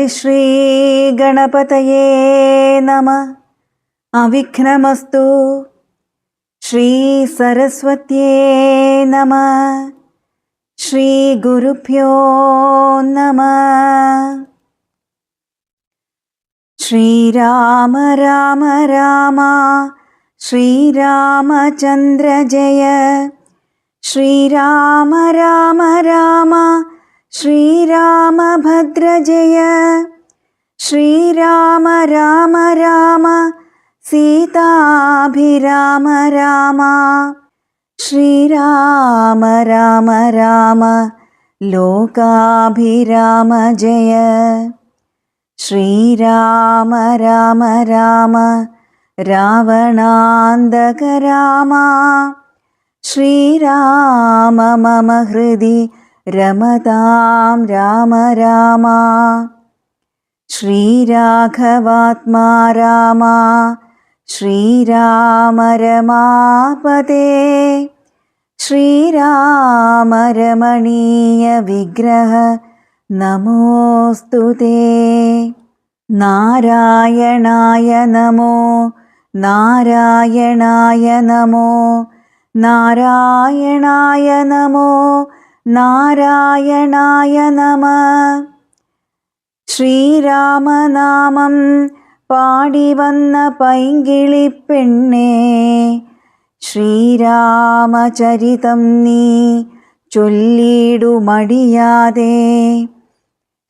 ഹരിശ്രീ ഗണപതയേ നമഃ. അവിഘ്നമസ്തു. ശ്രീ സരസ്വത്യേ നമഃ. ശ്രീ ഗുരുഭ്യോ നമഃ. ശ്രീരാമ രാമ രാമ ശ്രീരാമചന്ദ്ര ജയ. ശ്രീരാമ രാമ രാമ ശ്രീരാമഭദ്ര ജയ. ശ്രീരാമ രാമ രാമ സീതാഭിരാമ രാമ. ശ്രീരാമ രാമ രാമ ലോകാഭിരാമ ജയ. ശ്രീരാമ രാമ രാമ രാവണാന്തക രാമ. ശ്രീരാമ മമ ഹൃദി രമതാം രാമ രാമ. ശ്രീരാഘവാത്മാ രാമ ശ്രീരാമ രമാപതേ. ശ്രീരാമ രമണീയ വിഗ്രഹ നമോസ്തുതേ. നാരായണായ നമോ നാരായണായ നമോ നാരായണായ നമോ നാരായണായ നമഃ. ശ്രീരാമനാമം പാടിവന്ന പൈങ്കിളിപ്പെണ്ണേ, ശ്രീരാമചരിതം നീ ചൊല്ലിടുമടിയാതെ.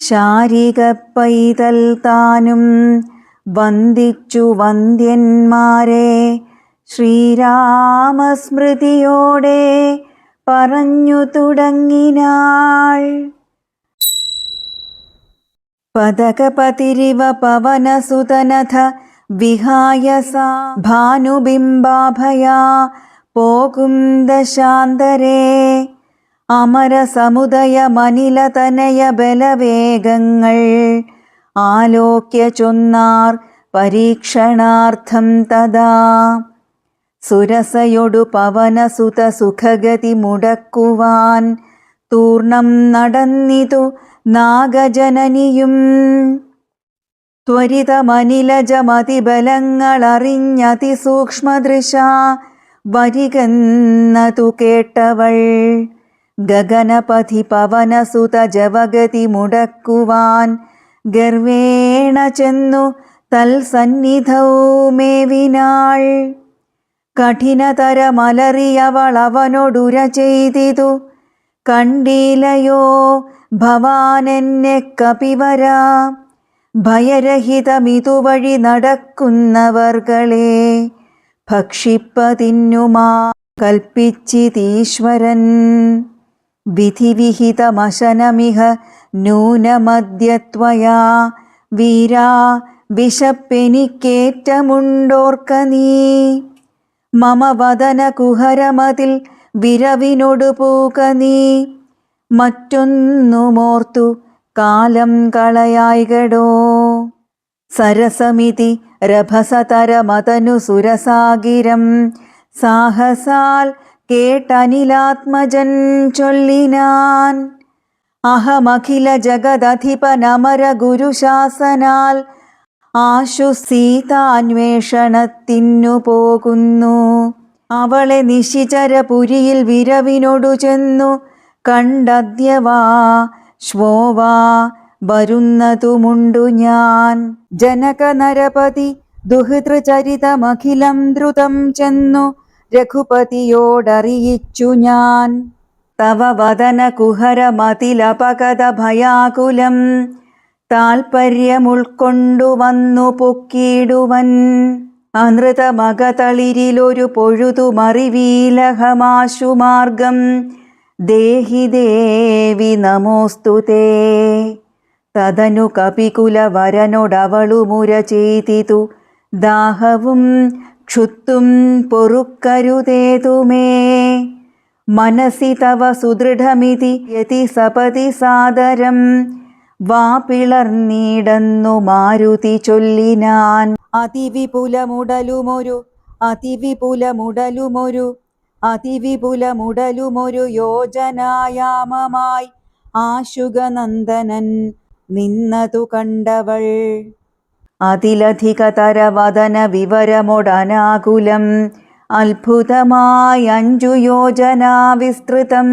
ശാരിക പൈതൽ താനും വന്ദിച്ചു വന്ദ്യന്മാരെ, ശ്രീരാമസ്മൃതിയോടെ പറഞ്ഞു തുടങ്ങിനാൾ. പതകപതിരിവ പവനസുതനഥ വിഹായ സാ ഭാനുബിംബാഭയാ പോകും ദശാന്തരേ. അമരസമുദയമനിലതനയ ബലവേഗങ്ങൾ ആലോക്യ ചൊന്നാർ പരീക്ഷണാർത്ഥം തഥാ. സുരസയൊടു പവനസുത സുഖഗതി മുടക്കുവാൻ തൂർണം നടന്നിതു നാഗജനനിയും. ത്വരിതമനിലജമതിബലങ്ങളറിഞ്ഞതിസൂക്ഷ്മദൃശാ വരികെന്നതു കേട്ടവൾ. ഗഗനപഥി പവനസുത ജവഗതി മുടക്കുവാൻ ഗർവേണ ചെന്നു തൽസന്നിധൗ മേവിനാൾ. കഠിനതരമലറിയവൾ അവനോടുര ചെയ്തിതു, കണ്ടീലയോ ഭവാനെന്നെ കപിവരാ. ഭയരഹിതമിതുവഴി നടക്കുന്നവർകളെ ഭക്ഷിപ്പതിന്നുമാ കൽപ്പിച്ചിതീശ്വരൻ. വിധിവിഹിതമശനമിഹ നൂനമദ്യത്വയാ വീരാ. വിശപ്പെനിക്കേറ്റമുണ്ടോർക്ക നീ. മമ വദന കുഹരമതിൽ വിരവിനൊടു പൂക നീ. മറ്റൊന്നുമോർത്തു കാലം കളയായികടോ. സരസമിതി രഭസതരമതനു സുരസാഗിരം സാഹസാൽ കേട്ടനിലാത്മജൻ ചൊല്ലിനാൻ. അഹമഖില ജഗദധിപനമര ഗുരുശാസനാൽ ആശു സീതാന്വേഷണത്തിനു പോകുന്നു. അവളെ നിശിചരപുരിയിൽ വിരവിനൊടു ചെന്നു കണ്ടദ്യവാ ശ്വോവാ വരുന്നതുമുണ്ടു ഞാൻ. ജനക നരപതി ദുഹിതൃചരിതമഖിലം ദ്രുതം ചെന്നു രഘുപതിയോടറിയിച്ചു ഞാൻ. തവ വദന കുഹരമതിലപകത ഭയാകുലം താൽപര്യമുൾക്കൊണ്ടു വന്നു പൊക്കിയിടുവൻ. അനൃതമകതളിരിലൊരു പൊഴുതുമറിവീലഹമാശുമാർഗം ദേഹി ദേവി നമോസ്തുതേ. തദനു കപികുലവരനോടവളുമുര ചെയ്തിതു, ദാഹവും ക്ഷുത്തും പൊറുക്കരുതേതുമേ. മനസി തവ സുദൃഢമിതി യതി സപതി സാദരം വാപിളർന്നീടന്നു മാരുതി ചൊല്ലിനാൻ. അതിവിപുലമുടലുമൊരു അതിവിപുലമുടലുമൊരു അതിവിപുലമുടലുമൊരു യോജനായാമമായി ആശുഗനന്ദനൻ നിന്നതു കണ്ടവൾ അതിലധികതരവദന വിവരമൊടനാകുലം അത്ഭുതമായി 5 യോജന വിസ്തൃതം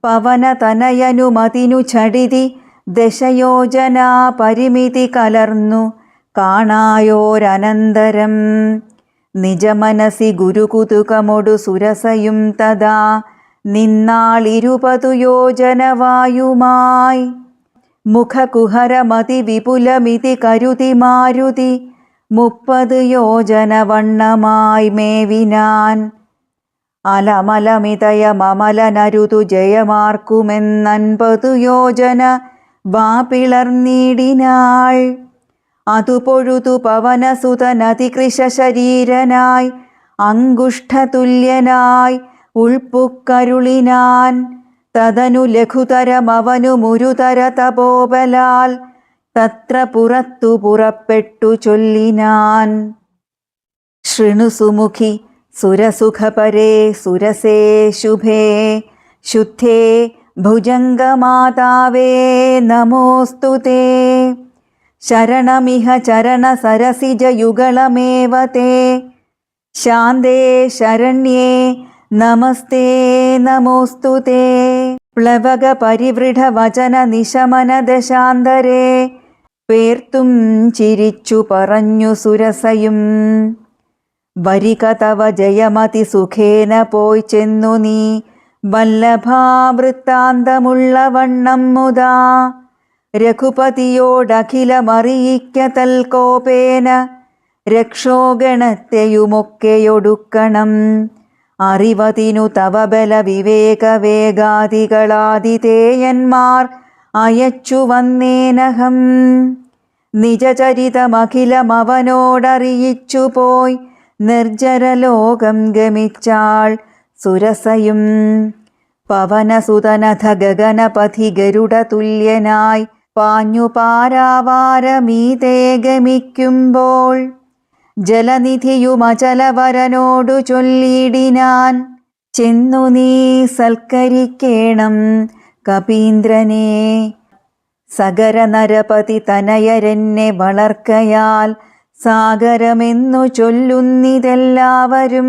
പവനതനയനുമതിനു ഛടിതി 10 യോജന പരിമിതി കലർന്നു കാണായോരനന്തരം നിജമനസി ഗുരുകുതുകമൊടു സുരസയും തഥാ നിന്നാൾ 20 യോജന വായുമായി മുഖകുഹരമതി വിപുലമിതി കരുതി മാരുതി 30 യോജന വണ്ണമായി മേവിനാൻ അലമലമിതയമമലനരുതു ജയമാർക്കുമെന്ന് 50 യോജന വാപിളർന്നിടിനാൾ അതു പൊഴുതു പവനസുതനതികൃശ ശരീരനായി അങ്കുഷ്ഠതുല്യനായി ഉൾപ്പുക്കരുളിനാൻ തദനു ലഘുതരമവനു മുരുതര തപോബലാൽ തത്ര പുറത്തു പുറപ്പെട്ടു ചൊല്ലിനാൻ ശൃണു സുമുഖി സുരസുഖപരേ സുരസേ ശുഭേ ശുദ്ധേ ഭുജംഗമാതാവേ നമോസ്തുതേ ശരണമിഹ ചരണ സരസിജയുഗളമേവ തേ ശാന്തേ ശരണ്യേ നമസ്തേ നമോസ്തുതേ പ്ലവക പരിവൃഢ വചന നിശമന ദശാന്തരേ പേർത്തും ചിരിച്ചു പറഞ്ഞു സുരസയും വരിക തവ ജയമതി സുഖേന പോയി ചെന്നു നീ വല്ലഭാവൃത്താന്തമുള്ള വണ്ണം മുതാ രഘുപതിയോടഖിലമറിയിക്ക തൽകോപേന രക്ഷോഗണത്തെയുമൊക്കെയൊടുക്കണം അറിവതിനു തവ ബല വിവേക വേഗാദികളാതിതേയന്മാർ അയച്ചു വന്നേനഹം നിജചരിതമഖിലമവനോടറിയിച്ചു പോയി നിർജ്ജരലോകം ഗമിച്ചാൾ സുരസയും പവനസുതനഥ ഗഗനപഥി ഗരുഡ തുല്യനായി പാഞ്ഞു പാരാവാരമീതേ ഗമിക്കുമ്പോൾ ജലനിധിയുമചലവരനോടു ചൊല്ലിടിനാൻ ചെന്നു നീ സൽക്കരിക്കേണം കപീന്ദ്രനെ സഗര നരപതി തനയരെന്നെ വളർക്കയാൽ സാഗരമെന്നു ചൊല്ലുന്നിതെല്ലാവരും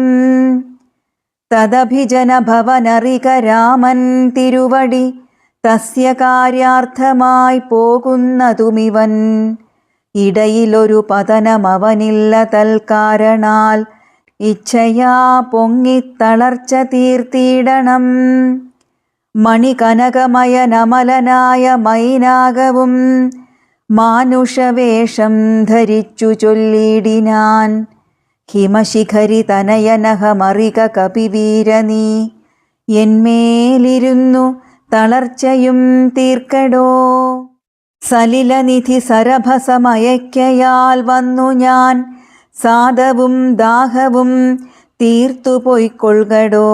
തദഭിജന ഭവനറിക രാമൻ തിരുവടി തസ്യ കാര്യാർത്ഥമായി പോകുന്നതുമിവൻ ഇടയിലൊരു പതനമവനില്ല തൽക്കാരണാൽ ഇച്ഛയാ പൊങ്ങിത്തളർച്ച തീർത്തിടണം മണികനകമയനമലനായ മൈനാകവും മാനുഷവേഷം ധരിച്ചു ചൊല്ലിടിനാൻ ഹിമശിഖരി തനയനഹമറിക കപിവീരനീ എന്മേലിരുന്നു തളർച്ചയും തീർക്കടോ സലിലനിധി സരഭസമയക്കയാൽ വന്നു ഞാൻ സാദവും ദാഹവും തീർത്തു പൊയ്ക്കൊള്ളുകടോ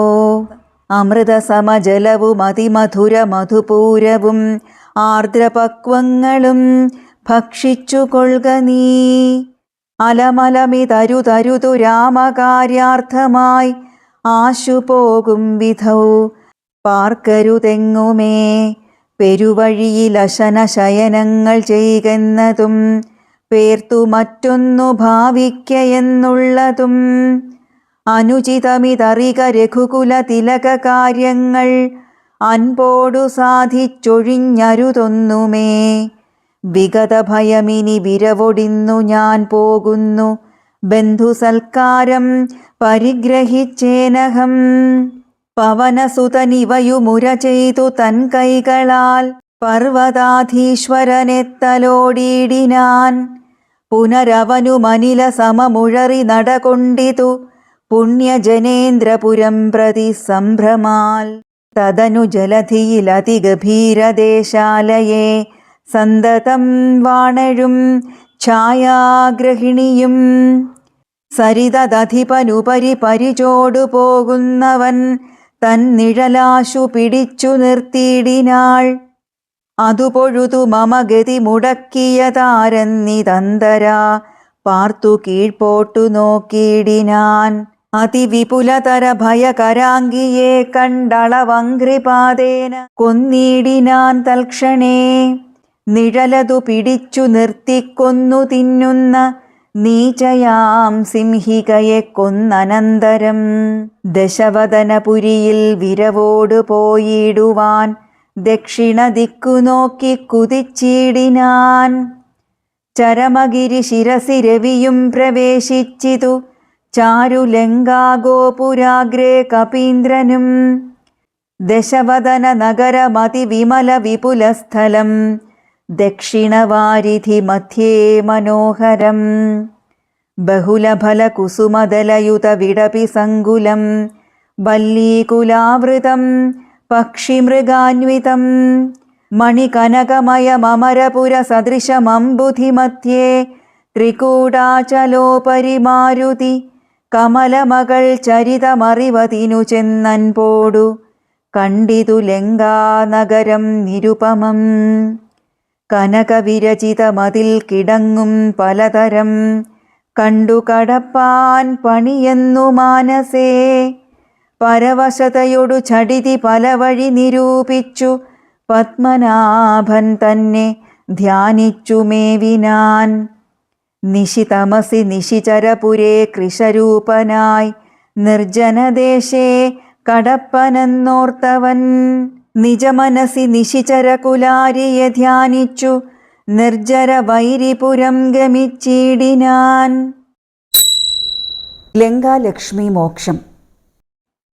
അമൃതസമജലവും അതിമധുര മധുപൂരവും ആർദ്രപക്വങ്ങളും ഭക്ഷിച്ചു കൊള്ളുക നീ അലമലമിതരുതരുതു രാമകാര്യാർത്ഥമായി ആശുപോകും വിധൗ പാർക്കരുതെങ്ങുമേ പെരുവഴിയിൽ അശന ശയനങ്ങൾ ചെയ്യുന്നതും പേർത്തു മറ്റൊന്നു ഭാവിക്കയെന്നുള്ളതും അനുചിതമിതറിക രഘുകുല തിലക കാര്യങ്ങൾ അൻപോടു സാധിച്ചൊഴിഞ്ഞരുതൊന്നുമേ വിഗത ഭയമിനി വിരവൊടിന്നു ഞാൻ പോകുന്നു ബന്ധുസൽക്കാരം പരിഗ്രഹിച്ചേനഹം പവനസുതനിവയുമുര ചെയ്തു തൻ കൈകളാൽ പർവ്വതാധീശ്വരനെ തലോടിയിടിനാൻ പുനരവനു മനില സമമുഴറി നടകൊണ്ടിതു പുണ്യജനേന്ദ്രപുരം പ്രതി സംഭ്രമാൽ തദനു ജലധിയിലതിഗഭീരദേശാലയെ സന്തതം വാണഴും ഛായാഗ്രഹിണിയും സരിതദധിപനുപരി പരിചോടു പോകുന്നവൻ തൻ നിഴലാശു പിടിച്ചു നിർത്തിയിടിനാൾ അതുപൊഴുതു മമ ഗതി മുടക്കിയതാരെന്നിതന്തര പാർത്തു കീഴ്പോട്ടു നോക്കിയിടിനാൻ അതിവിപുലതര ഭയകരാംഗിയെ കണ്ടളവംഘ്രിപാദേന കൊന്നിടിനാൻ തൽക്ഷണേ നിഴലതു പിടിച്ചു നിർത്തിക്കൊന്നു തിന്നുന്ന നീചയാം സിംഹികയെ കൊന്നനന്തരം ദശവദനപുരിയിൽ വിരവോടു പോയിടുവാൻ ദക്ഷിണ ദിക്കു നോക്കി കുതിച്ചിടിനാൻ. ചരമഗിരി ശിരസി രവിയും പ്രവേശിച്ചിതു ചാരുലങ്കാഗോപുരാഗ്രേ കപീന്ദ്രനും. ദശവദന നഗരമതിവിമല വിപുലസ്ഥലം ദക്ഷിണവാരിധി മധ്യേ മനോഹരം. ബഹുലഫല കുസുമദലയുത വിടപി സങ്കുലം വല്ലീകുലാവൃതം പക്ഷിമൃഗാന്വിതം. മണികനകമയമരപുര സദൃശമംബുധിമധ്യേ ത്രികൂടാചലോപരി മാരുതി കമലമകൾ ചരിതമറിവതിനു ചെന്നൻപോടു കണ്ടിതു ലങ്കാനഗരം നിരുപമം. കനകവിരചിതമതിൽ കിടങ്ങും പലതരം കണ്ടു കടപ്പാൻ പണിയെന്നു മാനസേ. പരവശതയൊടു ചടിതി പല വഴി നിരൂപിച്ചു പത്മനാഭൻ തന്നെ ധ്യാനിച്ചു മേവിനാൻ. നിശിതമസി നിശിചരപുരേ കൃശരൂപനായി നിർജ്ജനദേശേ കടപ്പനെന്നോർത്തവൻ നിജമനസി നിശിചരകുലാരിയെ ധ്യാനിച്ചു നിർജ്ജര വൈരിപുരം ഗമിച്ചിടിനാൻ. ലങ്കാലക്ഷ്മി മോക്ഷം.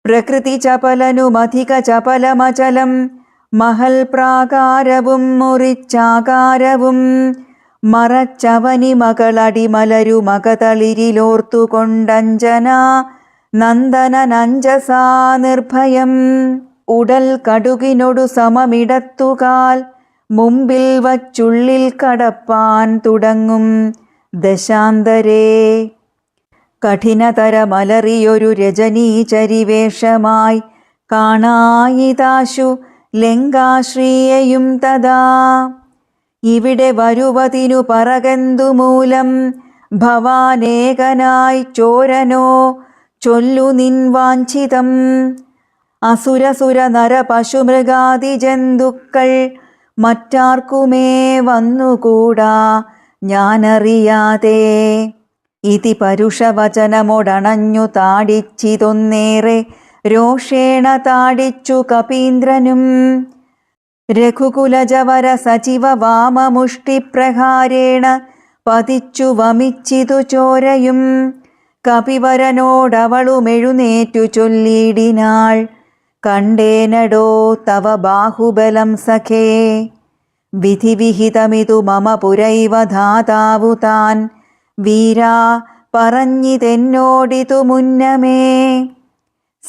പ്രകൃതി ചപലനുമധിക ചപലമചലം മഹൽ പ്രാകാരവും മുറിച്ചാകാരവും മറച്ചവനി മകളടിമലരു മകതളിരിലോർത്തുകൊണ്ടഞ്ജന നന്ദനനഞ്ജസാ നിർഭയം. ഉടൽ കടുകിനൊടു സമമിടത്തുകാൽ മുമ്പിൽ വച്ചുള്ളിൽ കടപ്പാൻ തുടങ്ങും ദശാന്തരേ. കഠിനതരമലറിയൊരു രജനീചരിവേഷമായി കാണായിതാശു ലങ്കാശ്രീയയും തഥാ. ഇവിടെ വരുവതിനു പറകെന്തു മൂലം ഭവാനേകനായി ചോരനോ ചൊല്ലു നിൻ വാഞ്ചിതം. അസുരസുര നര പശുമൃഗാദി ജന്തുക്കൾ മറ്റാർക്കുമേ വന്നുകൂടാ ഞാനറിയാതെ. ഇതി പരുഷവചനമൊടണഞ്ഞു താടിച്ചിതൊന്നേറെ രോഷേണ താടിച്ചു കപീന്ദ്രനും. രഘുകുലജവര സചിവ വാമമുഷ്ടിപ്രഹാരേണ പതിച്ചു വമിച്ചിതു ചോരയും. കപിവരനോടവളുമെഴുന്നേറ്റു ചൊല്ലിയിടിനാൾ, കണ്ടേനടോ തവ ബാഹുബലം സഖേ. വിധിവിഹിതമിതു മമ പുരൈവ ധാതാവു താൻ വീരാ പറഞ്ഞിതെന്നോടിതു മുന്നമേ.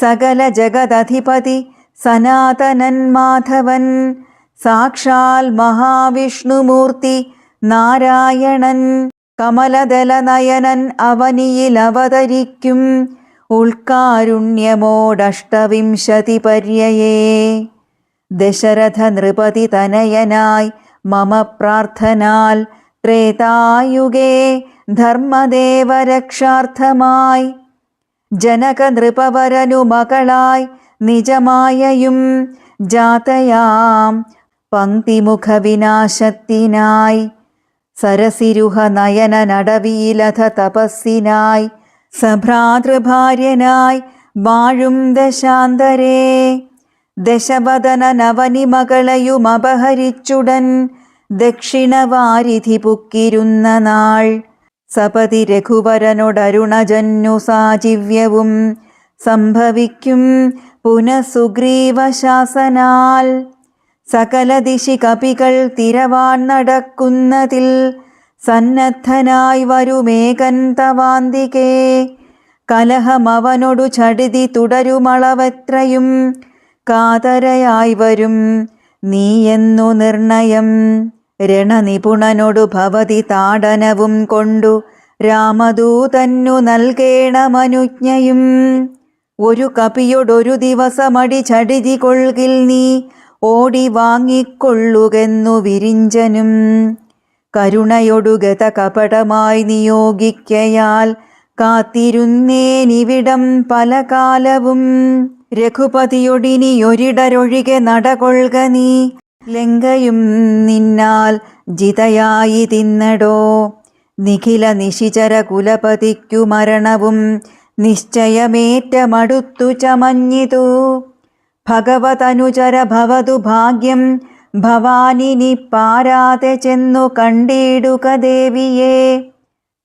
സകല ജഗദധിപതി സനാതനൻ മാധവൻ സാക്ഷാൽ മഹാവിഷ്ണുമൂർത്തി നാരായണൻ കമലദലനയനൻ അവനിയിലവതരിക്കും ഉൾക്കാരുണ്യമോടഷ്ടവിംശതി പര്യയേ. ദശരഥ നൃപതി തനയനായി മമ പ്രാർത്ഥനാൽ ത്രേതായുഗേ ധർമ്മദേവരക്ഷാർത്ഥമായി ജനക നൃപവരനു മകളായി നിജമായയും ജാതയാം പങ്ക്തിമുഖവിനാശത്തിനായി സരസിരുഹ നയന നടവിയിലഥ തപസ്സിനായി സഭ്രാതൃഭാര്യനായി വാഴും ദശാന്തരേ. ദശവദന നവനി മകളയുമപഹരിച്ചുടൻ ദക്ഷിണവാരിധി പുക്കിരുന്ന നാൾ സപതി രഘുവരനോടരുണജന്നു സാജീവ്യവും സംഭവിക്കും പുനഃസുഗ്രീവശാസനാൽ. സകല ദിശി കപികൾ തിരവാൻ നടക്കുന്നതിൽ സന്നദ്ധനായി വരുമേകൻ തവാന്തികേ. കലഹമവനോടു ചടിതി തുടരുമളവെത്രയും കാതരയായി വരും നീയെന്നു നിർണയം. രണനിപുണനോടു ഭവതി താടനവും കൊണ്ടു രാമദൂതന്നു നൽകേണമനുജ്ഞയും. ഒരു കപിയോടൊരു ദിവസമടി ചടിതി കൊൾകിൽ നീ ഓടി വാങ്ങിക്കൊള്ളുകെന്നു വിരിഞ്ചനും. കരുണയൊടു ഗത കപടമായി നിയോഗിക്കയാൽ കാത്തിരുന്നേനിവിടം പല കാലവും. രഘുപതിയൊടിനിയൊരിടരൊഴികെ നടകൊൾക നീ ലങ്കയും നിന്നാൽ ജിതയായി തിന്നടോ. നിഖില നിശിചര കുലപതിക്കു മരണവും നിശ്ചയമേറ്റമടുത്തു ചമഞ്ഞിതു. ഭഗവതനുചര ഭവതു ഭാഗ്യം ഭവാനിനി പാരാതെ ചെന്നു കണ്ടിടുക ദേവിയെ.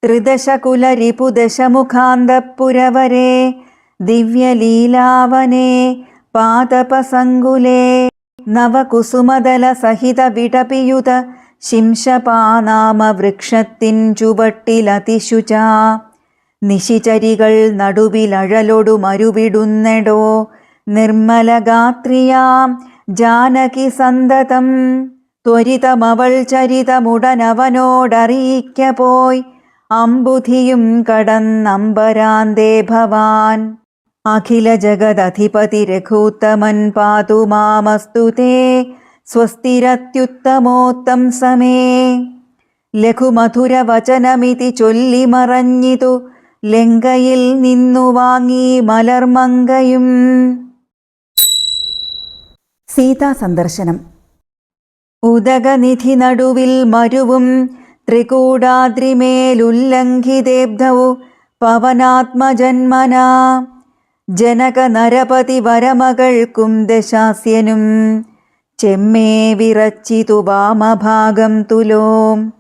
ത്രിദശകുല റിപുദശമുഖാന്തപുരവരെ ദിവ്യലീലാവനെ പാദപസങ്കുലേ നവകുസുമദല സഹിത വിടപിയുത ശിംശപാനാമ വൃക്ഷത്തിൻ ചുവട്ടിലതിശുച. നിശിചരികൾ നടുവിലഴലൊടു മരുവിടുന്നെടോ. നിർമ്മലഗാത്രിയാം ജാനകി സന്തതം ത്വരിതമവൾ ചരിതമുടനവനോടറിയിക്ക പോയി. അമ്പുധിയും കടന്നമ്പരാന്തേ ഭവാൻ. അഖില ജഗദധിപതി രഘൂത്തമൻ പാതു മാമസ്തു തേ സ്വസ്തിരത്യുത്തമോത്തം സമേ. ലഘുമധുര വചനമിതി ചൊല്ലി മറഞ്ഞിതു ലങ്കയിൽ നിന്നു വാങ്ങി മലർമങ്കയും. സീതാ സന്ദർശനം. ഉദകനിധി നടുവിൽ മരുവും ത്രികൂടാദ്രിമേലുല്ലംഘിതേബ്ധവു പവനാത്മജന്മനാ. ജനക നരപതി വരമകൾക്കും ദശാസ്യനും ചെമ്മേ വിറച്ചിതു വാമഭാഗം തുലോം.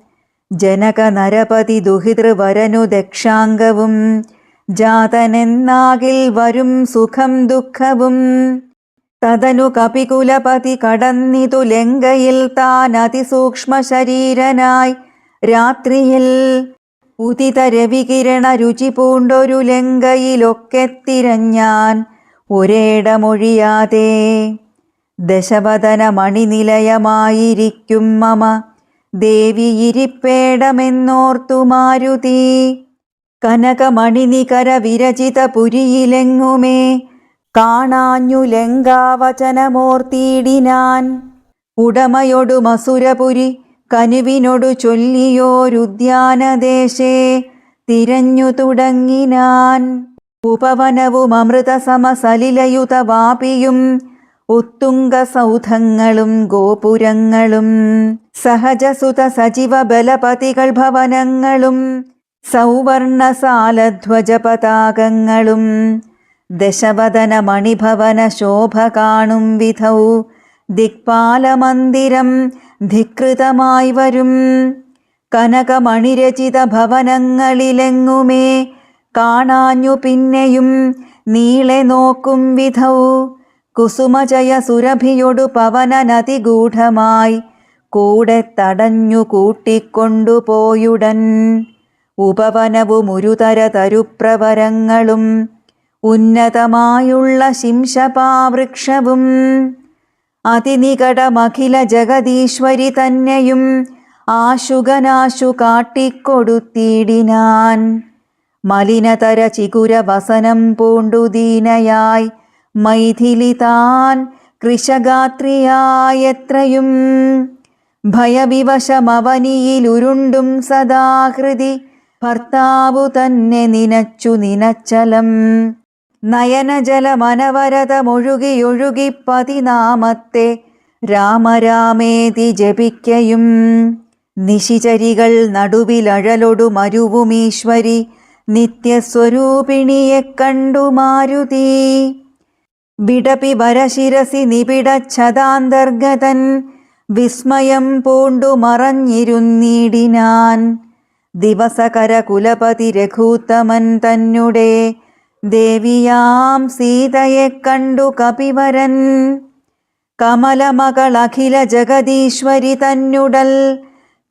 ജനക നരപതി ദുഹിതൃവരനു ദക്ഷാംഗവും ജാതനെന്നാകിൽ വരും സുഖം ദുഃഖവും. തദനു കപികുലപതി കടന്നിതു ലങ്കയിൽ താൻ അതിസൂക്ഷ്മ ശരീരനായി. രാത്രിയിൽ ഉദിത രവികിരണ രുചി പൂണ്ടൊരു ലങ്കയിലൊക്കെ തിരഞ്ഞാൻ ഒരേടമൊഴിയാതെ. ദശവദന മണിനിലയമായിരിക്കും മമ ദേവിയിരിപ്പേടമെന്നോർത്തു മാരുതി. കനകമണിനികര വിരചിത പുരിയിലെങ്ങുമേ കാണാഞ്ഞു ലങ്കാവചനമോർത്തിയിടിനാൻ. ഉടമയൊടു മസുരപുരി കനുവിനൊടു ചൊല്ലിയോരുദ്യാനദേശേ തിരഞ്ഞു തുടങ്ങിനാൻ. ഉപവനവും അമൃതസമസലിലയുത വാപിയും ഉത്തുംഗ സൗധങ്ങളും ഗോപുരങ്ങളും സഹജസുത സജീവ ബലപതികൾ ഭവനങ്ങളും സൗവർണസാലധ്വജ പതാകങ്ങളും ദശവദന മണിഭവന ശോഭ കാണും വിധൗ ദിക്പാലമന്ദിരം ധികൃതമായി വരും. കനകമണിരചിത ഭവനങ്ങളിലെങ്ങുമേ കാണാഞ്ഞു പിന്നെയും നീളെ നോക്കും വിധൗ. കുസുമജയ സുരഭിയൊടു പവനനതിഗൂഢമായി കൂടെ തടഞ്ഞു കൂട്ടിക്കൊണ്ടുപോയുടൻ. ഉപവനവുമുരുതര തരുപ്രവരങ്ങളും ഉന്നതമായുള്ള ശിംശപാവൃക്ഷവും അതിനികടമഖില ജഗദീശ്വരി തന്നെയും ആശുകനാശു കാട്ടിക്കൊടുത്തിടിനാൻ. മലിനതര ചികുര വസനം പൂണ്ടു ദീനയായി മൈഥിലി താൻ കൃശഗാത്രിയായെത്രയും. ഭയവിവശമവനിയിലുരുണ്ടും സദാഹൃതി ഭർത്താവു തന്നെ നിനച്ചു നിനച്ചലം. നയനജലമനവരതമൊഴുകിയൊഴുകി പതിനാമത്തെ രാമരാമേതി ജപിക്കയും. നിശിചരികൾ നടുവിലഴലൊടു മരുവുമീശ്വരി നിത്യസ്വരൂപിണിയെ കണ്ടു മാരുതി. വിടപി വരശിരസി നിബിഡച്ഛദാന്തർഗതൻ വിസ്മയം പൂണ്ടു മറഞ്ഞിരുന്നിടിനാൻ. ദിവസകര കുലപതി രഘൂത്തമൻ തന്നെ ദേവിയാം സീതയെ കണ്ടു കപിവരൻ. കമലമകൾ അഖില ജഗദീശ്വരി തന്നുടൽ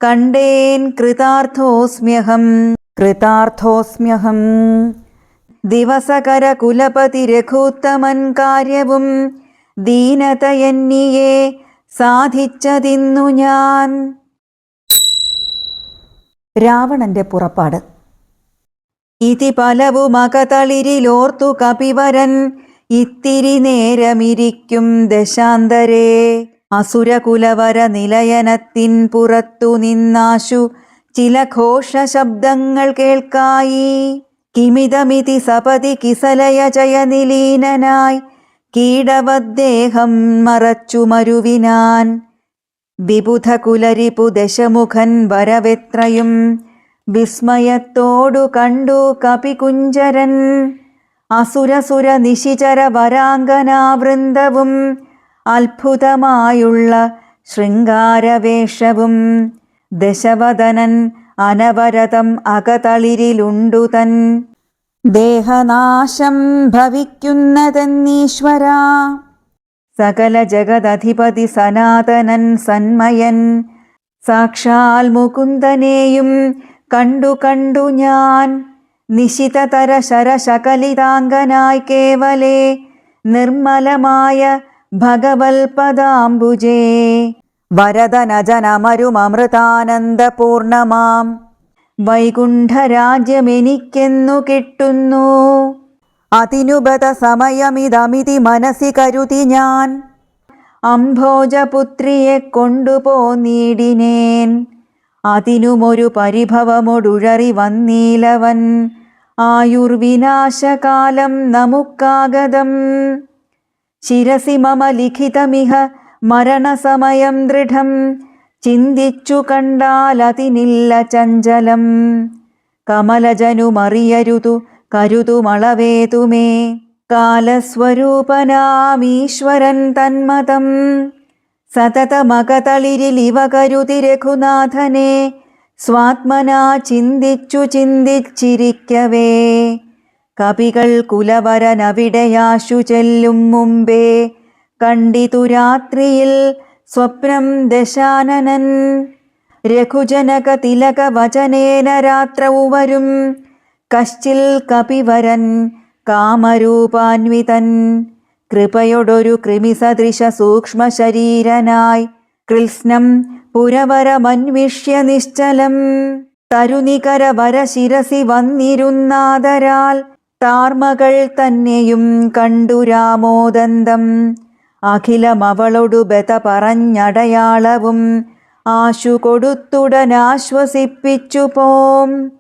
കണ്ടേൻ കൃതാർത്ഥോസ്മ്യഹം കൃതാർത്ഥോസ്മ്യഹം. ദിവസകര കുലപതി രഘൂത്തമൻ കാര്യവും ദീനതയെന്നിയെ സാധിച്ചതിന്നു ഞാൻ. രാവണന്റെ പുറപ്പാട്. ഇതി പലവുമകതളിരിലോർത്തു കപിവരൻ ഇത്തിരി നേരമിരിക്കും ദശാന്തരേ. അസുരകുലവര നിലയനത്തിൻ പുറത്തു നിന്നാശു ചില ഘോഷശബ്ദങ്ങൾ കേൾക്കായി. കിമിതമിതി സപതി കിസലയ ജയനിലീനനായി കീടവദ്ദേഹം മറച്ചു മരുവിനാൻ. വിബുധകുലരിപു ദശമുഖൻ വരവെത്രയും വിസ്മയത്തോടു കണ്ടു കപികുഞ്ചരൻ. അസുരസുര നിശിചര വരാംഗനാവൃന്ദവും അത്ഭുതമായുള്ള ശൃംഗാരവേഷവും. ദശവദനൻ അനവരതം അകതളിരിലുണ്ടു തൻ. ദേഹനാശം ഭവിക്കുന്നതെന്നീശ്വരാ. സകല ജഗദധിപതി സനാതനൻ സന്മയൻ. സാക്ഷാൽ മുകുന്ദനെയും കണ്ടു കണ്ടു ഞാൻ. നിശിതതര ശരശകലിതാംഗനായി കേവലേ നിർമ്മലമായ ഭഗവൽപദാംബുജേ. വരദനജനമരുമമൃതാനന്ദപൂർണമാം വൈകുണ്ഠരാജ്യമെനിക്കെന്നു കിട്ടുന്നു. അതിനുബത സമയമിതമിതി മനസ്സി കരുതി ഞാൻ. അംഭോജപുത്രിയെ കൊണ്ടുപോന്നീടിനേൻ. അതിനുമൊരു പരിഭവമൊടുഴറി വന്നീലവൻ. ആയുർവിനാശകാലം നമുക്കാഗതം. ശിരസി മമ ലിഖിതമിഹ മരണസമയം ദൃഢം. ചിന്തിച്ചു കണ്ടാലതിനില്ല ചഞ്ചലം. കമലജനുമറിയരുതു കരുതുമളവേതുമേ. കാലസ്വരൂപനാമീശ്വരൻ തന്മതം. സതതമകതളിരിലിവ കരുതി രഘുനാഥനെ. സ്വാത്മനാ ചിന്തിച്ചു ചിന്തിച്ചിരിക്കവേ. കപികൾ കുലവരനവിടെയാശു ചെല്ലും മുമ്പേ. കണ്ടിതു രാത്രിയിൽ സ്വപ്നം ദശാനനൻ. രഘുജനക തിലക വചനേന രാത്രൗ വരും. കശ്ചിൽ കപിവരൻ കാമരൂപാന്വിതൻ. കൃപയൊടൊരു കൃമിസദൃശ സൂക്ഷ്മ ശരീരനായി. കൃത്സ്നം പുരവരമന്വിഷ്യ നിശ്ചലം. തരുനികര വരശിരസി വന്നിരുന്നാദരാൽ. താർമകൾ തന്നെയും കണ്ടു രാമോദന്തം. അഖിലമവളൊടു ബത പറഞ്ഞടയാളവും. ആശു കൊടുത്തുടനാശ്വസിപ്പിച്ചു പോം.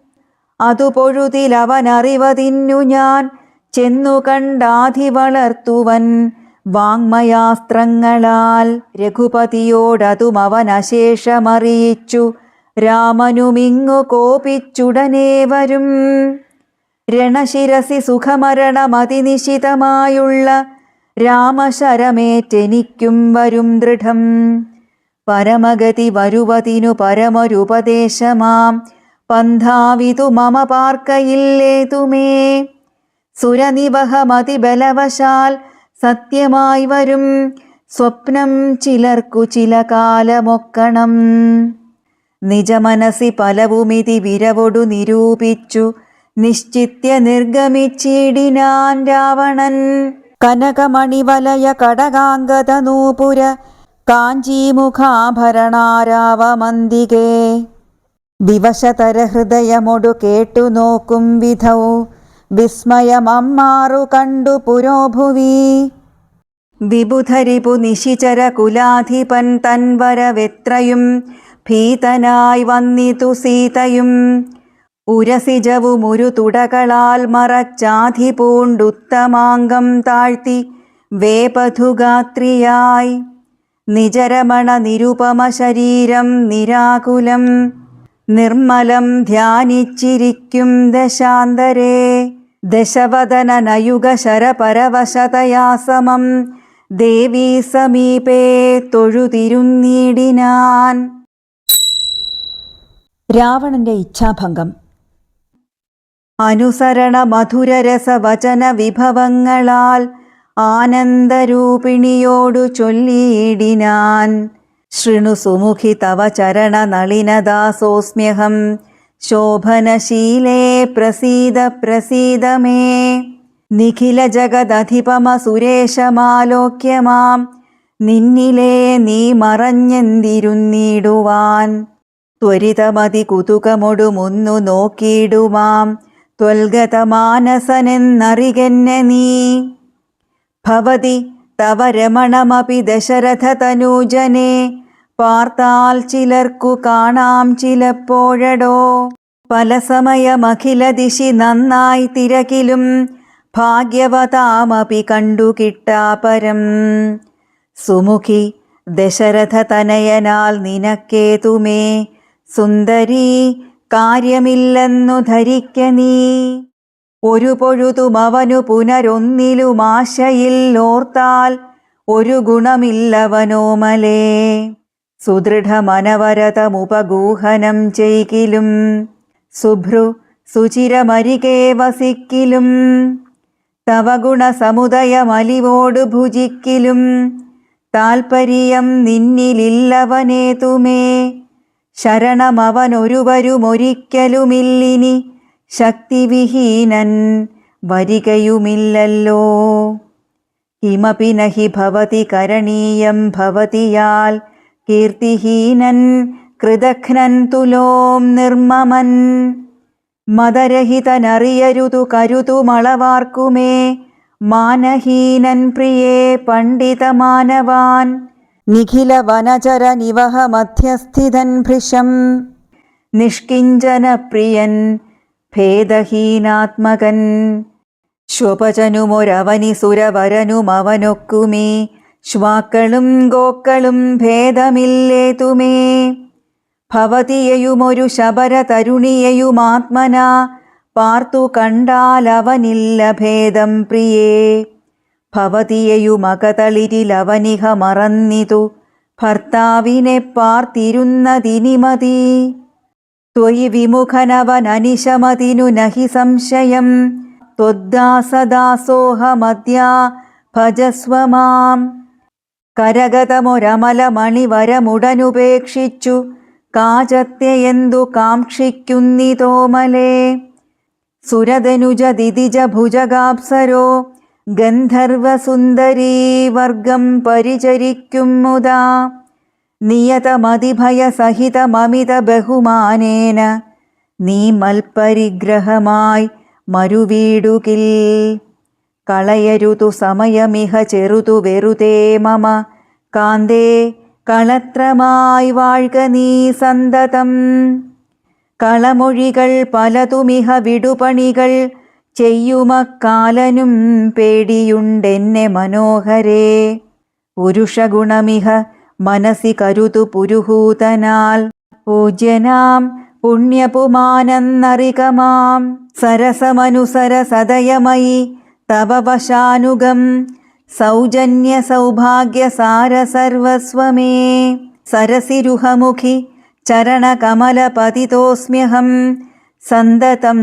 അതു പൊഴുതിലവനറിവതിന്നു ഞാൻ. ചെന്നു കണ്ടാധി വളർത്തുവൻ വാങ്മയാസ്ത്രങ്ങളാൽ. രഘുപതിയോടതും അവനശേഷമറിയിച്ചു. രാമനുമിങ്ങു കോപിച്ചുടനെ വരും. രണശിരസി സുഖമരണമതിനിശിതമായുള്ള. രാമശരമേറ്റെനിക്കും വരും ദൃഢം. പരമഗതി വരുവതിനു പരമൊരുപദേശമാം. പന്ഥാവിതു മമ പാർക്കയില്ലേതുമേ. സുരനിവഹമതിബലവശാൽ സത്യമായി വരും. സ്വപ്നം ചിലർക്കു ചില കാലമൊക്കണം. നിജമനസി പലവുമിതി വിരവൊടു നിരൂപിച്ചു. നിശ്ചിത്യ നിർഗമിച്ചിടിനാൻ രാവണൻ. കനകമണിവലയ കടകാംഗത നൂപുര കാഞ്ചീമുഖാഭരണാരാവമന്തികേ. വിവശതര ഹൃദയമൊടു കേട്ടു നോക്കും വിധൗ. വിസ്മയമമ്മാറു കണ്ടു പുരോഭുവി. വിബുധരിപു നിശിചര കുലാധിപൻ തൻവരവെത്രയും. ഭീതനായി വന്നിതു സീതയും. ഉരസിജവുമുരു തുടകളാൽ മറച്ചാധി പൂണ്ടുത്തമാംഗം താഴ്ത്തി വേപഥുഗാത്രിയായി. നിജരമണ നിരുപമ ശരീരം നിരാകുലം. നിർമ്മലം ധ്യാനിച്ചിരിക്കും ദശാന്തരേ. ദശവദനനയുഗ ശരപരവശതയാ സമം. ദേവീ സമീപേ തൊഴുതിരുന്നീടിനാൻ. രാവണന്റെ ഇച്ഛാഭംഗം. അനുസരണ മധുരരസവചന വിഭവങ്ങളാൽ ആനന്ദരൂപിണിയോടു ചൊല്ലിയിടിനാൻ. ശൃണു സുമുഖി തവ ചരണ നളിനദാസോസ്മ്യഹം. ശോഭനശീലേ പ്രസീദ പ്രസീദ മേ. നിഖില ജഗദധിപമ സുരേശമാലോക്യമാം. നിന്നിലേ നീ മറഞ്ഞെന്തിരുന്നിടുവാൻ. ത്വരിതമതി കുതുകമൊടുമൊന്നു നോക്കിയിടുമാം. ത്വൽഗതമാനസനെന്നറികെന്നെ നീ. ഭവതി തവ രമണമപി ദശരഥ തനൂജനെ. പാർത്താൽ ചിലർക്കു കാണാം ചിലപ്പോഴടോ. പല സമയമഖില ദിശി നന്നായി തിരക്കിലും. ഭാഗ്യവതാമപി കണ്ടു കിട്ടാപരം. സുമുഖി ദശരഥ തനയനാൽ നിനക്കേതുമേ സുന്ദരീ കാര്യമില്ലെന്നു ധരിക്ക നീ. ഒരു പൊഴുതും അവനു പുനരൊന്നിലും ആശയിൽ ഓർത്താൽ ഒരു ഗുണമില്ലവനോമലേ. സുദൃഢമനവരതമുപഗൂഹനം ചെയ്കിലും സുഭ്രു സുചിരമരികെ വസിക്കിലും തവ ഗുണസമുദയമലിവോടു ഭുജിക്കിലും താൽപര്യം നിന്നിലില്ലവനേതുമേ. ശരണമവനൊരുവരുമൊരിക്കലുമില്ലിനി ശക്തിവിഹീനൻ വരികയുമില്ലല്ലോ. കിമപി നഹി ഭവതി കരണീയം ഭവതിയാൽ കീർത്തിഹീനൻ കൃതഘ്നൻ തുലോം നിർമ്മമൻ. മദരഹിതനറിയരുതു കരുതുമളവാർക്കുമേ മാനഹീനൻ പ്രിയേ പണ്ഡിതമാനവാൻ. നിഖില വനചര നിവഹ മധ്യസ്ഥിതൻ ഭൃശം നിഷ്കിഞ്ചന പ്രിയൻ ഭേദഹീനാത്മകൻ. ശ്വപചനുമൊരവനി സുരവരനുമവനൊക്കുമേ ശ്വാക്കളും ഗോക്കളും ഭേദമില്ലേതുമേ. ഭവതിയെയുമൊരു ശബര തരുണിയെയുമാത്മന പാർത്തു കണ്ടാലവനില്ല ഭേദം പ്രിയേ. ഭവതിയെയുമകതളിരിലവനിഹ മറന്നിതു ഭർത്താവിനെ പാർത്തിരുന്നതിനിമതി. ത്വയി വിമുഖനവനനിശമതിനു നഹി സംശയം ത്വദ്ദാസദാസോഹമദ്യ ഭജസ്വ മാം. കരഗതമൊരമലമണിവരമുടനുപേക്ഷിച്ചു കാചത്യയെന്തു കാക്ഷിക്കുന്നിതോമലേ. സുരതനുജ ദിതിജ ഭുജഗാപ്സരോ ഗന്ധർവസുന്ദരീ വർഗം പരിചരിക്കും മുദാ. നിയതമതിഭയസഹിതമമിത ബഹുമാനേന നീ മൽപരിഗ്രഹമായി മരുവീടുകിൽ. കളയരുതു സമയമിഹ ചെറുതു വെറുതേ മമ കാന്തേ കളത്രമായി വാഴ്ക നീ സന്തതം. കളമൊഴികൾ പലതുമിഹ വിടുപണികൾ ചെയ്യുമക്കാലനും പേടിയുണ്ടെന്നെ മനോഹരേ. പുരുഷഗുണമിഹ മനസി കരുതു പുരുഹൂതനാൽ പൂജ്യനാം പുണ്യപുമാനെന്നറികമാം. സരസമനുസര സദയമയി തവ വശാനുഗം സൗജന്യ സൗഭാഗ്യ സാര സർവസ്വമേ. സരസിരുഹമുഖി ചരണകമലപതിതോസ്മ്യഹം സന്തതം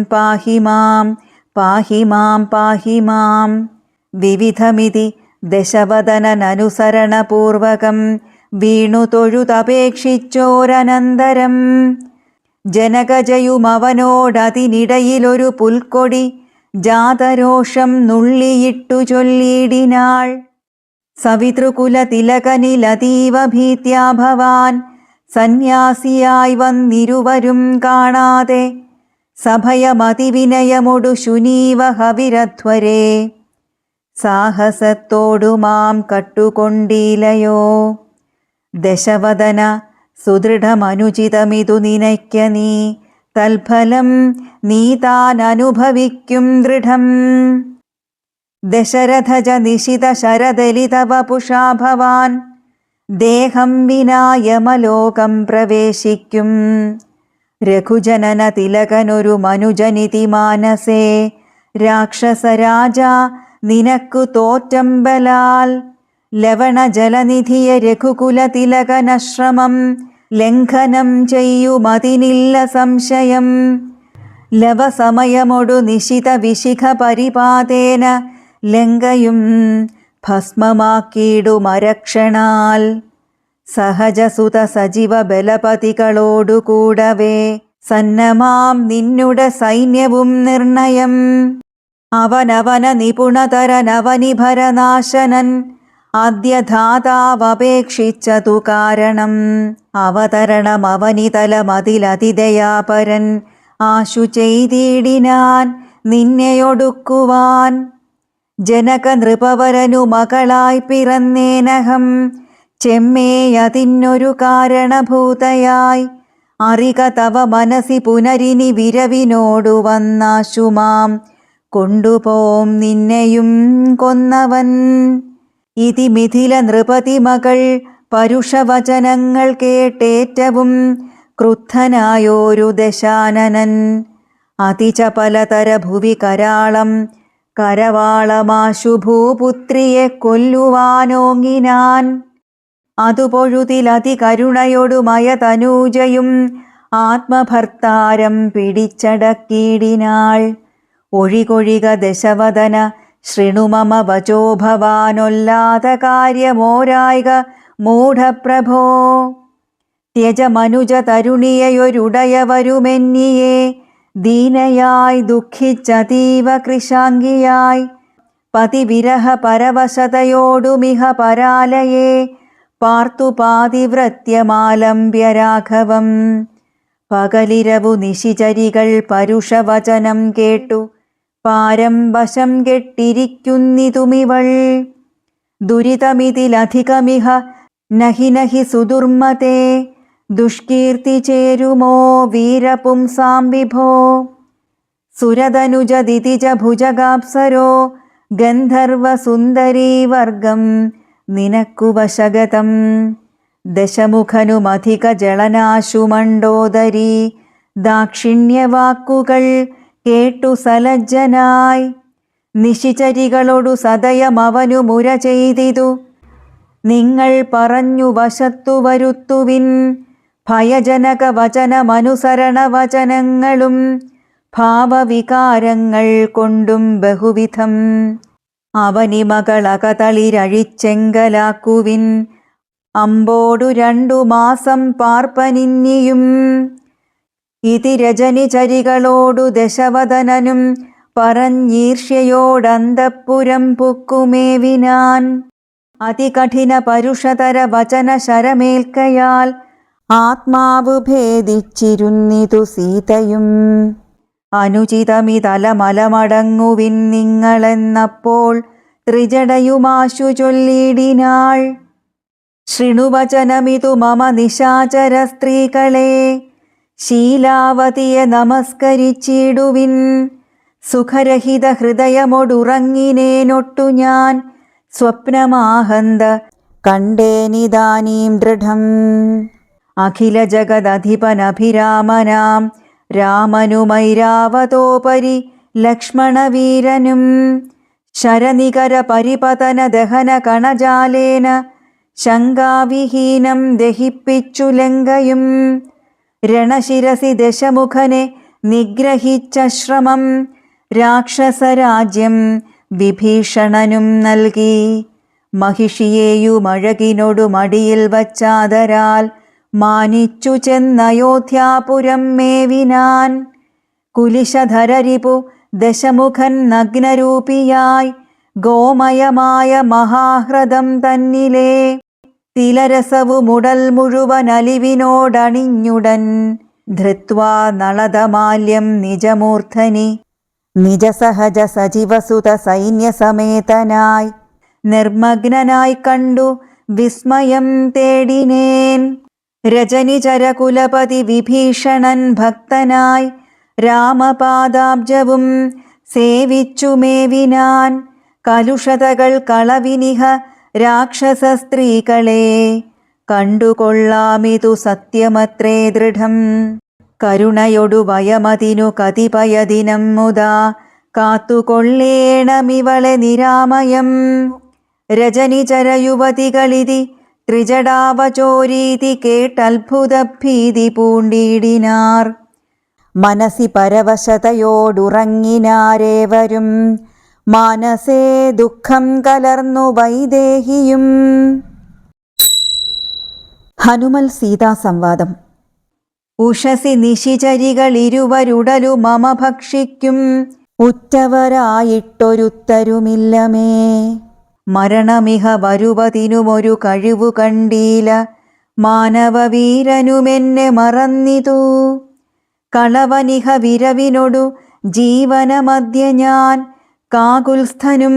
പാഹി മാം പാഹി മാം പാഹി മാം. വിവിധമിതി ദശവദനനുസരണപൂർവകം വീണു തൊഴുതപേക്ഷിച്ചോരനന്തരം ജനകജയുമവനോടതിനിടയിലൊരു പുൽക്കൊടി ജാതരോഷം നുള്ളിയിട്ടു ചൊല്ലിയിടിനാൾ. സവിതൃകുലതിലകനിലതീവ ഭീത്യാ ഭവാൻ സന്യാസിയായി വന്നിരുവരും കാണാതെ സഭയമതിവിനയമൊടു ശുനീവ ഹവിരധ്വരേ. സാഹസത്തോടു മാം കട്ടുകൊണ്ടീലയോ. ദശവദന സുദൃഢമനുചിതമിതു നിനയ്ക്ക നീ തൽഫലം നീ താൻ അനുഭവിക്കും ദൃഢം. ദശരഥജ നിശിത ശരദലിത വപുഷാ ഭവാൻ ദേഹം വിനായമലോകം പ്രവേശിക്കും. രഘുജനന തിലകനൊരു മനുജനിതി മാനസേ രാക്ഷസരാജ നിനക്കു തോറ്റമ്പലാൽ. ലവണജലനിധിയ രഘുകുല തിലകനശ്രമം ലംഘനം ചെയ്യുമതിനില്ല സംശയം. ലവസമയമൊടു നിശിത വിശിഖ പരിപാതേന ലങ്കയും ഭസ്മമാക്കിയിടുമരക്ഷണാൽ. സഹജസുത സജീവ ബലപതികളോടുകൂടവേ സന്നമാം നിന്നുടെ സൈന്യവും നിർണയം. അവനവന നിപുണതരനവനിഭരനാശനൻ ആദ്യധാതാവപേക്ഷിച്ചതു കാരണം. അവതരണമവനിതലമതിലതിദയാപരൻ ആശു ചെയ്തിടിനാൻ നിന്നെയൊടുക്കുവാൻ. ജനക നൃപവരനു മകളായി പിറന്നേനഹം ചെമ്മേയതിന്നൊരു കാരണഭൂതയായി. അറിക തവ മനസി പുനരിനി വിരവിനോടു വന്നാശുമാം കൊണ്ടുപോം നിന്നെയും കൊന്നവൻ. ഇതി മിഥില നൃപതി മകൾ പരുഷവചനങ്ങൾ കേട്ടേറ്റവും ക്രുദ്ധനായോരു ദശാനനൻ അതിചപലതര ഭുവി കരാളം കരവാളമാശു ഭൂപുത്രിയെ കൊല്ലുവാനോങ്ങിനാൻ. അതുപൊഴുതിലതികരുണയൊടുമയ തനൂജയും ആത്മഭർത്താരം പിടിച്ചടക്കിയിടിനാൾ. ഒഴികൊഴിക ദശവദന ശൃണുമമ വചോ ഭവാനൊല്ലാത കാര്യമോരായിക മൂഢപ്രഭോ. ത്യജ മനുജ തരുണിയയൊരുടയവരുമെന്നിയെ ദീനയായി ദുഃഖിച്ചതീവ കൃശാംഗിയായി പതിവിരഹ പരവശതയോടുമിഹ പരാലയെ പാർത്തു പാതിവ്രത്യമാലംബ്യ രാഘവം. പകലിരവു നിശിചരികൾ പരുഷവചനം കേട്ടു പാരം വശം കെട്ടിരിക്കുന്നിതുമിവൾ. ദുരിതമിതിലധികമിഹ നഹി നഹി സുദുർമതേ ദുഷ്കീർത്തി ചേരുമോ വീരപുംസാം വിഭോ. സുരതനുജ ദിതിജ ഭുജഗാപ്സരോ ഗന്ധർവസുന്ദരീവർഗം നിനക്കു വശഗതം. ദശമുഖനുമധിക ജളനാശു മണ്ഡോദരി ദാക്ഷിണ്യവാക്കുകൾ കേട്ടു സലജ്ജനായി നിശിചരികളോടു സദയമവനു മുര ചെയ്തിതു. നിങ്ങൾ പറഞ്ഞു വശത്തു വരുത്തുവിൻ ഭയജനക വചനമനുസരണ വചനങ്ങളും ഭാവവികാരങ്ങൾ കൊണ്ടും ബഹുവിധം. അവനിമകളകതളിരഴിച്ചെങ്കലാക്കുവിൻ അമ്പോടു 2 മാസം പാർപ്പനിന്നിയും. ഇതി രജനിചരികളോടു ദശവദനനും പറഞ്ഞീർഷ്യയോടന്തഃപുരം പുക്കുമേവിനാൻ. അതികഠിന പരുഷതര വചന ശരമേൽക്കയാൽ ആത്മാവു ഭേദിച്ചിരുന്നിതു സീതയും. അനുചിതമിതലമലമടങ്ങുവിൻ നിങ്ങളെന്നപ്പോൾ ത്രിജടയുമാശു ചൊല്ലിടിനാൾ. ശൃണുവചനമിതു മമ നിശാചര സ്ത്രീകളെ ശീലാവതിയെ നമസ്കരിച്ചിടുവിൻ. സുഖരഹിത ഹൃദയമൊടുറങ്ങിനേനൊട്ടു ഞാൻ സ്വപ്നമാഹന്ത കണ്ടേനിദാനീം ദൃഢം. അഖില ജഗദധിപനഭിരാമനാം രാമനുമൈരാവതോപരി ലക്ഷ്മണവീരനും ശരനികര പരിപതന ദഹന കണജാലേന ശങ്കാവിഹീനം ദഹിപ്പിച്ചു ലങ്കയും. രണശിരസി ദശമുഖനെ നിഗ്രഹിച്ച ശ്രമം രാക്ഷസരാജ്യം വിഭീഷണനും നൽകി. മഹിഷിയെയുമഴകിനൊടു മടിയിൽ വച്ചാദരാൽ മാനിച്ചു ചെന്നയോധ്യാപുരം മേവിനാൻ. കുലിശധരരിപു ദശമുഖൻ നഗ്നരൂപിയായി ഗോമയമായ മഹാഹ്രദം തന്നിലെ തിലരസവുമുടൽ മുഴുവനലിവിനോടണിഞ്ഞുടൻ ധൃത്വാ നളതമാല്യം നിജമൂർധനി നിജസഹജ സജീവസുത സൈന്യസമേതനായി നിർമ്മഗ്നനായി കണ്ടു വിസ്മയം തേടിനേൻ. രജനിചരകുലപതി വിഭീഷണൻ ഭക്തനായി രാമപാദാബ്ജവും സേവിച്ചു മേവിനാൻ. കലുഷതകൾ കളവിനിഹ രാക്ഷസ സ്ത്രീകളെ കണ്ടുകൊള്ളാമിതു സത്യമത്രേ ദൃഢം. കരുണയൊടു വയമതിനു കതിപയദിനം മുതാ കാത്തുകൊള്ളേണമിവളെ നിരാമയം. രജനിചരയുവതികളിതി ത്രിജടാവചോരീതി കേട്ടത്ഭുതഭീതി പൂണ്ടിടിനാർ. മനസി പരവശതയോടുറങ്ങിനാരേവരും മാനസേ ദുഃഖം കലർന്നു വൈദേഹിയും. ഹനുമൽ സീതാ സംവാദം. ഉഷസി നിശിചരികളിരുവരുടലു മമ ഭക്ഷിക്കും ഉറ്റവരായിട്ടൊരുത്തരുമില്ലമേ. മരണമിഹ വരുവതിനുമൊരു കഴിവു കണ്ടീല മാനവവീരനുമെന്നെ മറന്നിതു. കളവനിഹ വിരവിനൊടു ജീവനമധ്യ ഞാൻ കാകുൽസ്ഥനും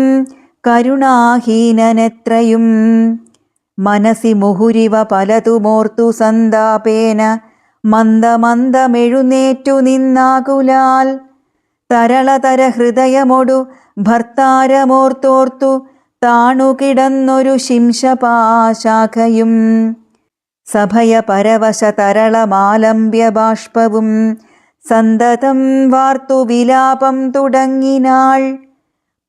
കരുണാഹീനനെത്രയും. മനസി മുഹുരിവ പലതുമോർത്തു സന്താപേന മന്ദമന്ദമെഴുന്നേറ്റു നിന്നാകുലാൽ. തരളതര ഹൃദയമൊടു ഭർത്താരമോർത്തോർത്തു താണുകിടന്നൊരു ശിംശപാശാഖയും സഭയ പരവശ തരളമാലംബ്യ ബാഷ്പവും സന്തതം വാർത്തു വിലാപം തുടങ്ങിനാൾ.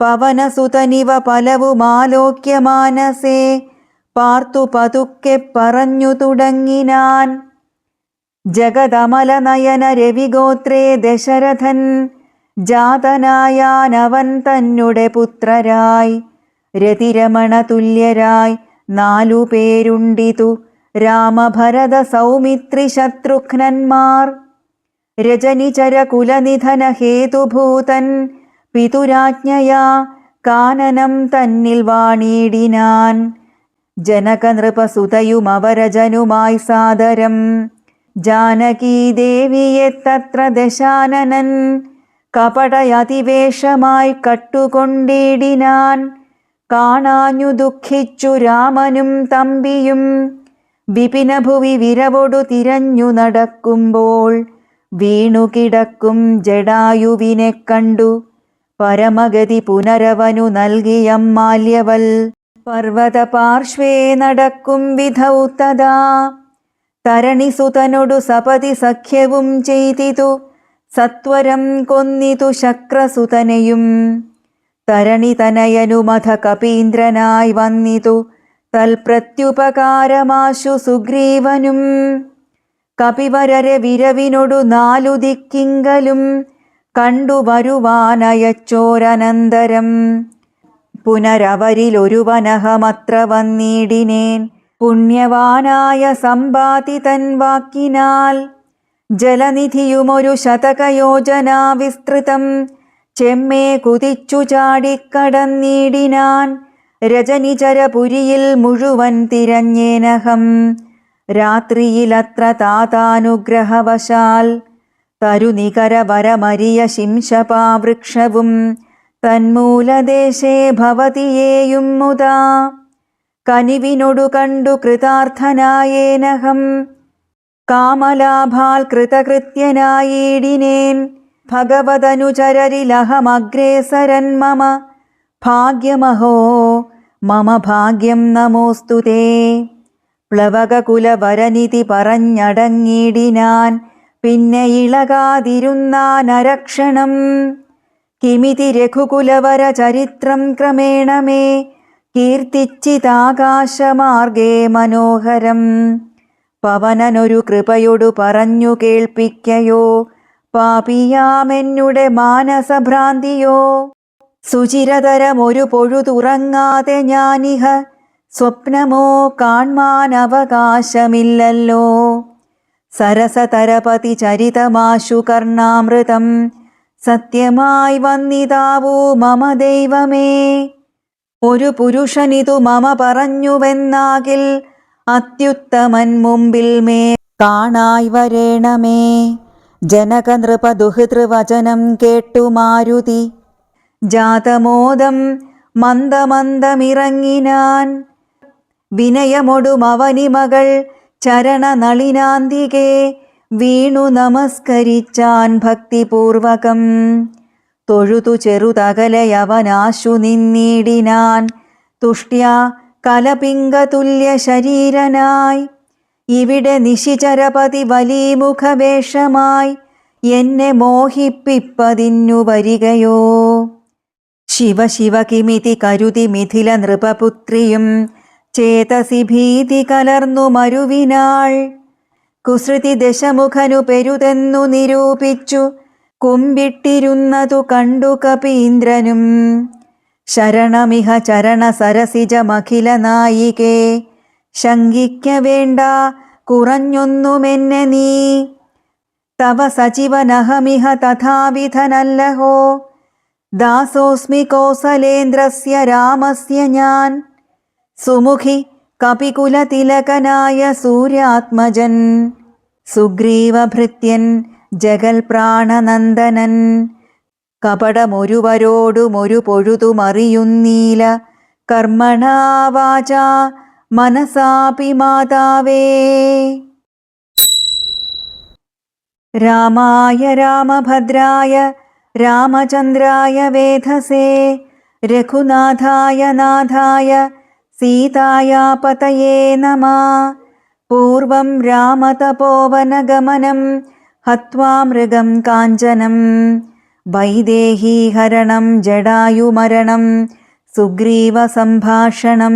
പവനസുതനിവ പലവുമാലോക്യ മാനസേ പാർത്തു പതുക്കെ പറഞ്ഞു തുടങ്ങിനാൻ. ജഗദമലനയന രവിഗോത്രേ ദശരഥൻ ജാതനായാനവൻ തന്നെ പുത്രരായി. രതിരമണ തുല്യരായി 4 പേരുണ്ടിതു രാമഭരത സൗമിത്രി ശത്രുഘ്നന്മാർ. രജനിചര കുലനിധന ഹേതുഭൂതൻ പിതുരാജ്ഞയാ കാനനം തന്നിൽ വാണിടിനാൻ. ജനകനൃപസുതയുമവരജനുമായി സാദരം ജാനകീദേവിയെ തത്ര ദശാനനൻ കപടയതിവേഷമായി കട്ടുകൊണ്ടിടിനാൻ. കാണാഞ്ഞു ദുഃഖിച്ചു രാമനും തമ്പിയും വിപിനഭുവി വിരവൊടു തിരഞ്ഞു നടക്കുമ്പോൾ വീണുകിടക്കും ജടായുവിനെ കണ്ടു. പരമഗതി പുനരവനു നൽകിയമ്മാല്യവൽ പർവത പാർശ്വേ നടക്കും വിധൗ തഥാ. തരണിസുതനൊടു സപതി സഖ്യവും ചെയ്തിതു സത്വരം കൊന്നിതു ശക്രസുതനെയും. തരണിതനയനുമഥ കപീന്ദ്രനായി വന്നിതു തൽപ്രത്യുപകാരമാശു സുഗ്രീവനും. കപിവരരെ വിരവിനൊടു 4 ദിക്കിങ്കലും കണ്ടു വരുവാനയച്ചോരനന്തരം. പുനരവരിലൊരുവനഹമത്ര വന്നിടിനേൻ പുണ്യവാനായ സമ്പാതിതൻ വാക്കിനാൽ. ജലനിധിയുമൊരു ശതകയോജനാ വിസ്തൃതം ചെമ്മേ കുതിച്ചു ചാടിക്കടന്നിടിനാൻ. രജനിചരപുരിയിൽ മുഴുവൻ തിരഞ്ഞേനഹം രാത്രിയിലത്ര താതാനുഗ്രഹവശാൽ. തരുനികര വരമരിയ ശിംശപാവൃക്ഷവും തന്മൂലദേശേ ഭവതിയേയും മുതാ. കനിവിനൊടു കണ്ടു കൃതാർത്ഥനായേനഹം കാമലാഭാൽ കൃതകൃത്യനായിടിനേൻ. ഭഗവതനുചരരിലഹമഗ്രേസരൻ മമ ഭാഗ്യമഹോ മമ ഭാഗ്യം നമോസ്തുതേ. പ്ലവകകുലവരനിധി പറഞ്ഞടങ്ങിടിനാൻ പിന്നെ ഇളകാതിരുന്നാനരക്ഷണം. കിമിതി രഘുകുലവര ചരിത്രം ക്രമേണ മേ കീർത്തിച്ചിതാകാശമാർഗേ മനോഹരം. പവനനൊരു കൃപയൊടു പറഞ്ഞു കേൾപ്പിക്കയോ പാപിയാമെന്നുടെ മാനസഭ്രാന്തിയോ. സുചിരതരമൊരു പൊഴുതുറങ്ങാതെ ഞാനിഹ സ്വപ്നമോ കാൺമാനവകാശമില്ലല്ലോ. സരസതരപതി ചരിതമാശു കർണാമൃതം സത്യമായി വന്നിതാവൂ മമ ദൈവമേ. ഒരു പുരുഷനിതു മമ പറഞ്ഞുവെന്നാകിൽ അത്യുത്തമൻ മുമ്പിൽ മേ കാണായി വരേണമേ. ജനകനൃപ ദുഹിതൃവചനം കേട്ടു മാരുതി ജാതമോദം മന്ദമന്ദമിറങ്ങിനാൻ. വിനയമൊടുമവനി മകൾ ചരണനളിനാന്തികെ വീണു നമസ്കരിച്ചാൻ ഭക്തിപൂർവകം. തൊഴുതു ചെറുതകലയവനാശു നിന്നിടിനാൻ തുഷ്ട്യാ കലപിംഗതുല്യ ശരീരനായി. ഇവിടെ നിശിചരപതി വലിമുഖവേഷമായി എന്നെ മോഹിപ്പിപ്പതിന്നു വരികയോ. ശിവ ശിവ കിമിതി കരുതി മിഥില നൃപപുത്രിയും ചേതസി ഭീതി കലർന്നു മരുവിനാൾ. കുസൃതി ദശമുഖനു പെരുതെന്നു നിരൂപിച്ചു കുമ്പിട്ടിരുന്നതു കണ്ടു കപീന്ദ്രനും. ശരണമിഹ ചരണ സരസിജമഖില നായികേ ശങ്കിക്ക വേണ്ട കുറഞ്ഞൊന്നുമെന്നെ നീ. തവ സജീവനഹമിഹ തഥാവിധനല്ലഹോ ദാസോസ്മി കൗസലേന്ദ്രസ്യ രാമസ്യ ഞാൻ. സുമുഖി കപികുലതിലകനായ സൂര്യാത്മജൻ സുഗ്രീവഭൃത്യൻ ജഗൽ പ്രാണനന്ദനൻ. കപടമൊരുവരോടുമൊരു പൊഴുതുമറിയുന്നീല കർമ്മണാ വാചാ മനസാപി മാതാവേ. രാമായ രാമഭദ്രായ രാമചന്ദ്രായ വേധസേ രഘുനാഥായ നാഥായ സീതായാ പതയേ നമഃ. പൂർവം രാമതപോവനഗമനം ഹത്വാ മൃഗം കാഞ്ചനം. വൈദേഹീഹരണം ജടായുമരണം സുഗ്രീവസംഭാഷണം.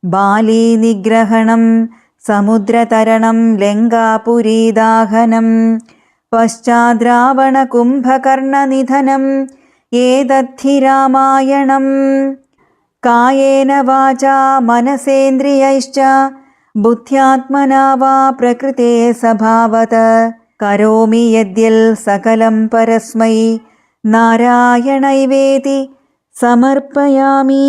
ബാലീനിഗ്രഹണം സമുദ്രതരണം ലങ്കാപുരീദാഹനം. പശ്ചാദ്രാവണകുംഭകർണനിധനം ഏതദ്ധി രാമായണം. കായേന വാചാ മനസേന്ദ്രിയൈശ്ച ബുദ്ധ്യാത്മനാ വാ പ്രകൃതേ സ്വഭാവത് കരോമി യദ്യൽ സകലം പരസ്മൈ നാരായണൈവേതി സമർപ്പയാമി.